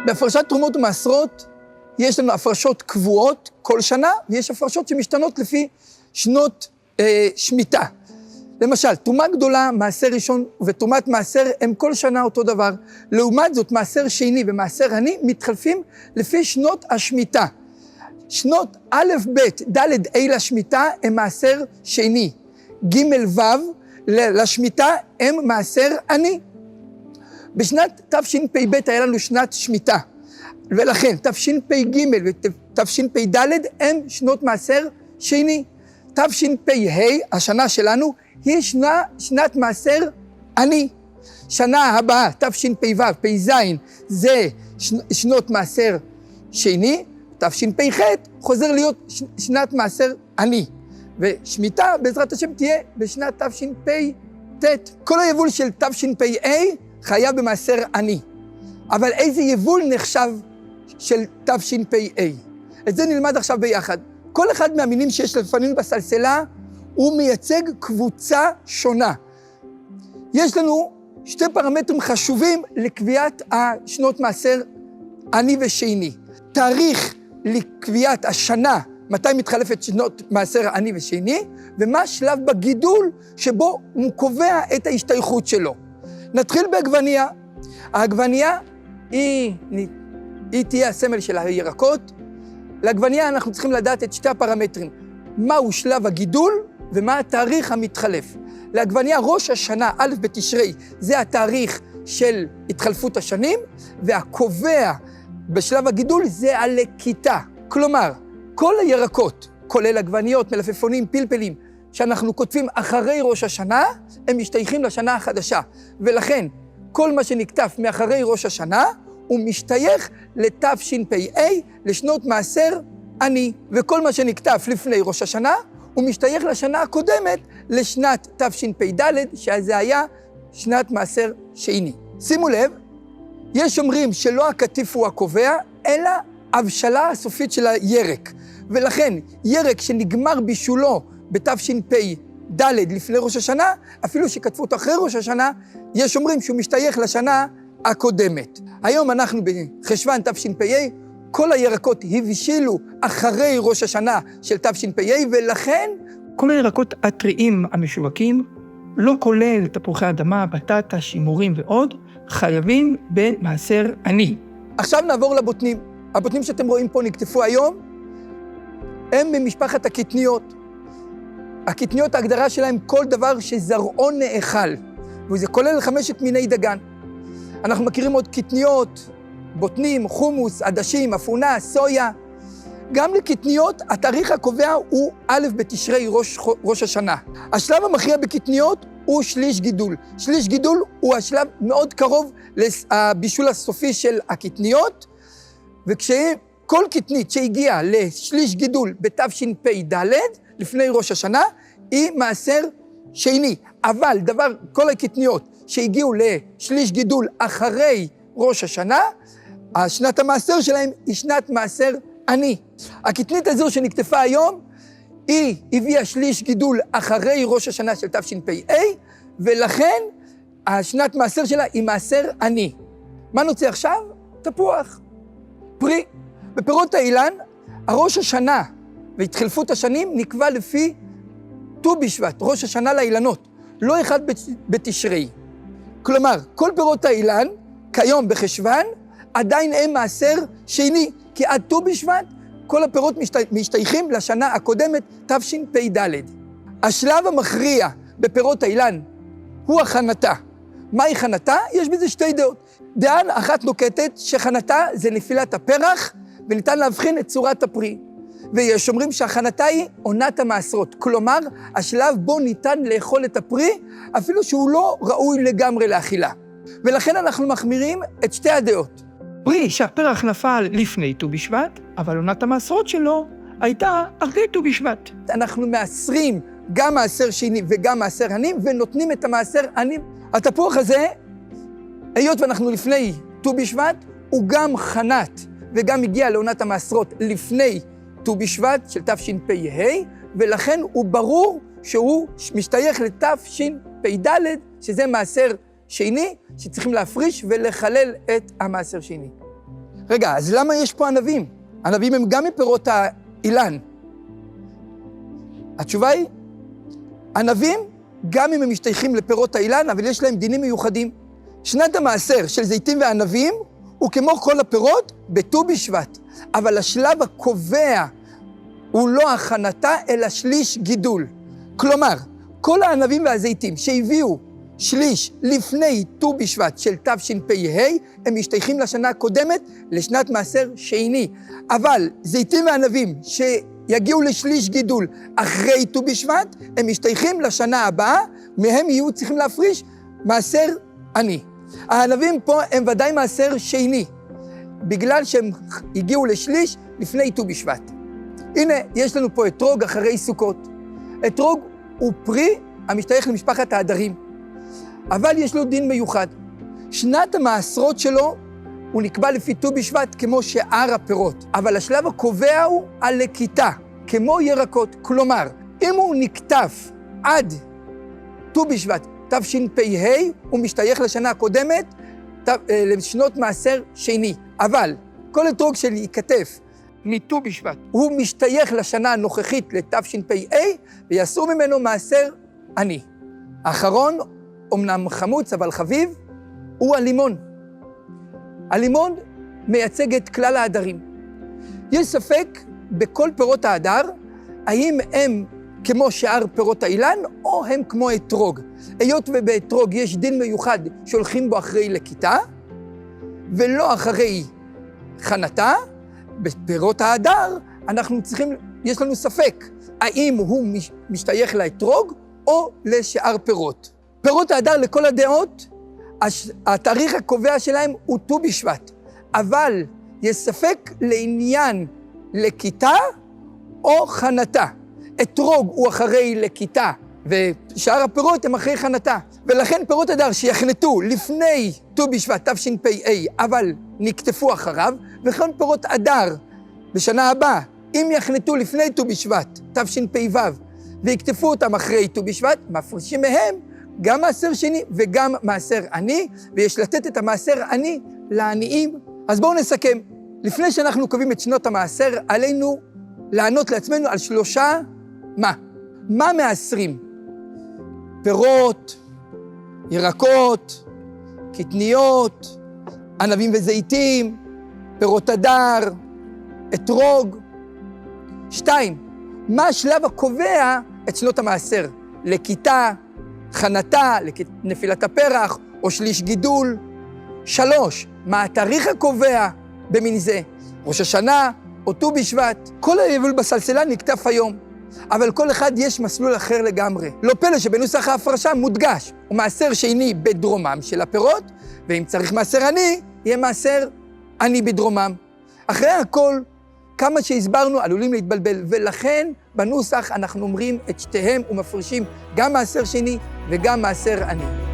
בהפרשת תרומות ומעשרות יש לנו הפרשות קבועות כל שנה, ויש הפרשות שמשתנות לפי שנות שמיטה. למשל, תרומה גדולה, מעשר ראשון ותרומת מעשר הם כל שנה אותו דבר. לעומת זאת, מעשר שני ומעשר עני מתחלפים לפי שנות השמיטה. שנות א', ב', ד', ה' לשמיטה הם מעשר שני. ג', ו' לשמיטה הם מעשר עני. בשנת תשפ"ב היה לנו שנת שמיטה, ולכן תשפ"ג ותשפ"ד הם שנות מעשר שני. תשפ"ה, השנה שלנו, היא שנת מעשר עני. שנה הבאה, תשפ"ו, פ"ז, זה שנות מעשר שני. תשפ"ח חוזר להיות שנת מעשר עני. ושמיטה בעזרת השם תהיה בשנת תשפ"ט. כל היבול של תשפ"ה חייב במעשר עני. אבל איזה יבול נחשב של תשפ"ה? את זה נלמד עכשיו ביחד. כל אחד מהמינים שיש לפנינו בסלסלה הוא מייצג קבוצה שונה. יש לנו שתי פרמטרים חשובים לקביעת השנות מעשר עני ושני. תאריך לקביעת השנה, מתי מתחלפת שנות מעשר עני ושני, ומה שלב בגידול שבו הוא קובע את ההשתייכות שלו. נתחיל בעגבנייה. העגבנייה היא תהיה הסמל של הירקות. לעגבנייה אנחנו צריכים לדעת את שתי הפרמטרים. מהו שלב הגידול ומה התאריך המתחלף. לעגבנייה ראש השנה, א' בתשרי, זה התאריך של התחלפות השנים, והקובע בשלב הגידול זה הלקיטה. כלומר, כל הירקות, כולל עגבניות, מלפפונים, פלפלים, שאנחנו כותבים אחרי ראש השנה, הם משתייכים לשנה החדשה. ולכן, כל מה שנקטף מאחרי ראש השנה, הוא משתייך לתשפ"ה, לשנות מעשר עני. וכל מה שנקטף לפני ראש השנה, הוא משתייך לשנה הקודמת, לשנת תשפ"ד, שזה היה שנת מעשר שני. שימו לב, יש אומרים שלא הקטיף הוא הקובע, אלא הבשלה הסופית של הירק. ולכן, ירק שנגמר בישולו בתשפ"ד לפני ראש השנה, אפילו שכתבו אותו אחרי ראש השנה, יש אומרים שהוא משתייך לשנה הקודמת. היום אנחנו בחשוון תשפ"ה, כל הירקות הבשילו אחרי ראש השנה של תשפ"ה, ולכן כל הירקות הטריים המשווקים, לא כולל תפוחי אדמה, בטטה, שימורים ועוד, חייבים במעשר עני. עכשיו נעבור לבוטנים. הבוטנים שאתם רואים פה נקטפו היום, הם ממשפחת הקטניות. הקטניות, ההגדרה שלהם, כל דבר שזרעו נאכל, וזה כולל 5 מיני דגן. אנחנו מכירים עוד קטניות, בוטנים, חומוס, עדשים, אפונה, סויה. גם לקטניות, התאריך הקובע הוא א' בתשרי ראש השנה. השלב המכריע בקטניות הוא שליש גידול. שליש גידול הוא השלב מאוד קרוב לבישול הסופי של הקטניות, וכשכל קטנית שהגיעה לשליש גידול בתשפ"ד, לפני ראש השנה, היא מעשר שני. אבל כל הקטניות שהגיעו לשליש גידול אחרי ראש השנה, השנת המעשר שלהם היא שנת מעשר עני. הקטנית הזו שנקטפה היום, היא הביאה שליש גידול אחרי ראש השנה של תשפ"ה, ולכן השנת מעשר שלה היא מעשר עני. מה נוצא עכשיו? תפוח, פרי. בפירות האילן, הראש השנה והתחלפות השנים נקבע לפי ט"ו בשבט, ראש השנה לאילנות, לא אחד בתשרי. כלומר, כל פירות האילן, כיום בחשוון, עדיין הם מעשר שני, כי עד ט"ו בשבט כל הפירות משתייכים לשנה הקודמת, תשפ"ד. השלב המכריע בפירות האילן הוא הכנתה. מהי הכנתה? יש בזה שתי דעות. דעה אחת נוקטת שכנתה זה נפילת הפרח, וניתן להבחין את צורת הפרי. ויש אומרים שהכנתה היא עונת המעשרות, כלומר, השלב בו ניתן לאכול את הפרי, אפילו שהוא לא ראוי לגמרי לאכילה. ולכן אנחנו מחמירים את שתי הדעות. פרי שהפרח נפל לפני ט"ו בשבט, אבל עונת המעשרות שלו הייתה אחרי ט"ו בשבט. אנחנו מעשרים גם מעשר שני וגם מעשר עני, ונותנים את המעשר עני. התפוח הזה, היות ואנחנו לפני ט"ו בשבט, הוא גם חנת, וגם הגיע לעונת המעשרות לפני ט"ו בשבט של תשפ"ה, ולכן הוא ברור שהוא משתייך לתשפ"ד, שזה מעשר שני, שצריכים להפריש ולחלל את המעשר שני. רגע, אז למה יש פה ענבים? ענבים הם גם מפירות האילן. התשובה היא, ענבים, גם אם הם משתייכים לפירות האילן, אבל יש להם דינים מיוחדים. שנת המעשר של זיתים וענבים הוא כמו כל הפירות בט"ו בשבט, אבל השלב הקובע הוא לא הכנתה, אלא שליש גידול. כלומר, כל הענבים והזיתים שהביאו שליש לפני ט"ו בשבט של תשפ"ה, הם משתייכים לשנה הקודמת, לשנת מעשר שני. אבל זיתים וענבים שיגיעו לשליש גידול אחרי ט"ו בשבט, הם משתייכים לשנה הבאה, מהם יהיו צריכים להפריש מעשר עני. הענבים פה הם ודאי מעשר שני, בגלל שהם הגיעו לשליש לפני ט"ו בשבט. הנה, יש לנו פה אתרוג אחרי סוכות. אתרוג הוא פרי המשתייך למשפחת העדרים, אבל יש לו דין מיוחד. שנת המעשרות שלו הוא נקבע לפי ט"ו בשבט כמו שאר הפירות, אבל השלב הקובע הוא הלקיטה, כמו ירקות. כלומר, אם הוא נקטף עד ט"ו בשבט תשפ"ה, הוא משתייך לשנה הקודמת, לשנות מעשר שני. אבל כל אתרוג שלי ייכתף מט"ו בשבט, הוא משתייך לשנה הנוכחית לתשפ"ה, ויעשו ממנו מעשר עני. האחרון, אמנם חמוץ אבל חביב, הוא הלימון. הלימון מייצג את כלל העדרים. יש ספק בכל פירות העדר, האם הם כמו שאר פירות האילן, או הם כמו אתרוג. היות ובאתרוג יש דין מיוחד שהולכים בו אחרי לקיטה, ולא אחרי חנתה, בפירות העדר יש לנו ספק, האם הוא משתייך לאתרוג או לשאר פירות. פירות העדר לכל הדעות, התאריך הקובע שלהם הוא ט"ו בשבט, אבל יש ספק לעניין לקיטה או חנתה. אתרוג הוא אחרי לקיטה, ושאר הפירות הם אחרי חנתה. ולכן פירות הדר שיחנתו לפני ט"ו בשבט תשפ"ה, אבל נקטפו אחריו, וכן פירות הדר בשנה הבאה, אם יחנתו לפני ט"ו בשבט תשפ"ו, ויקטפו אותם אחרי ט"ו בשבט, מפרישים מהם גם מעשר שני וגם מעשר עני, ויש לתת את המעשר עני לעניים. אז בואו נסכם. לפני שאנחנו קובעים את שנות המעשר, עלינו לענות לעצמנו על 3 מה מעשרים? פירות, ירקות, קטניות, ענבים וזיתים, פירות הדר, אתרוג. 2, מה השלב הקובע את שנות המעשר? לקיטה, חנתה, נפילת הפרח או שליש גידול. 3, מה התאריך הקובע במין זה? ראש השנה או ט"ו בשבט. כל היבול בסלסלה נקטף היום, אבל כל אחד יש מסלול אחר לגמרי. לא פלא שבנוסח ההפרשה מודגש, הוא מעשר שני בדרומם של הפירות, ואם צריך מעשר עני, יהיה מעשר עני בדרומם. אחרי הכל, כמה שהסברנו עלולים להתבלבל, ולכן בנוסח אנחנו אומרים את שתיהם ומפרישים גם מעשר שני וגם מעשר עני.